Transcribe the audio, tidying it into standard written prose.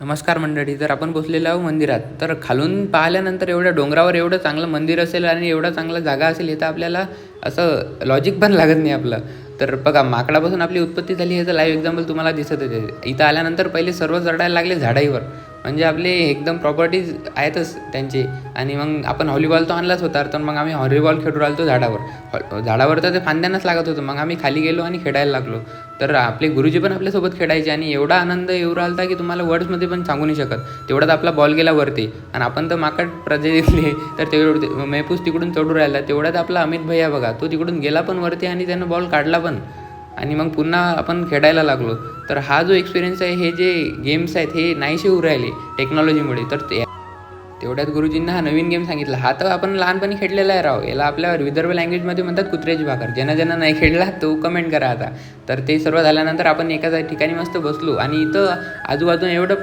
नमस्कार मंडळी. तर आपण बसलेलो आहोत मंदिरात. तर खालून पाहिल्यानंतर एवढ्या डोंगरावर एवढं चांगलं मंदिर असेल आणि एवढा चांगला जागा असेल, हे तर आपल्याला असं लॉजिक पण लागत नाही आपलं. तर बघा, माकडापासून आपली उत्पत्ती झाली ह्याचं लाईव्ह एक्झाम्पल तुम्हाला दिसत आहे. इथं आल्यानंतर पहिले सर्व चढायला लागले झाडाईवर. म्हणजे आपले एकदम प्रॉपर्टीज आहेतच त्यांचे. आणि मग आपण व्हॉलीबॉल तो आणलाच होता, तर मग आम्ही व्हॉलीबॉल खेळू राहिलो झाडावर. झाडावर तर ते फांद्यानंच लागत होतं. मग आम्ही खाली गेलो आणि खेळायला लागलो. तर आपले गुरुजी पण आपल्यासोबत खेळायचे आणि एवढा आनंद येऊ राहिला होता की तुम्हाला वर्ड्समध्ये पण सांगू नाही शकत. तेवढ्यात आपला बॉल गेला वरती आणि आपण तर माकड प्रजातीतले, तर तेवढं मेहपूस तिकडून चढू राहिला. तेवढ्यात आपला अमित भैया बघा, तो तिकडून गेला पण वरती आणि त्यानं बॉल काढला पण. आणि मग पुन्हा आपण खेळायला लागलो. तर हा जो एक्सपिरियन्स आहे, हे जे गेम्स आहेत हे नाहीसे होऊ राहिले टेक्नॉलॉजीमुळे. तर तेवढ्यात गुरुजींना हा नवीन गेम सांगितला. हा तर आपण लहानपणी खेळलेला आहे राव. याला आपल्या विदर्भ लँग्वेजमध्ये म्हणतात कुत्र्याची भाकर. ज्यांना नाही खेळला तो कमेंट करा आता. तर ते सर्व झाल्यानंतर आपण एका ठिकाणी मस्त बसलो आणि इथं आजूबाजूला एवढं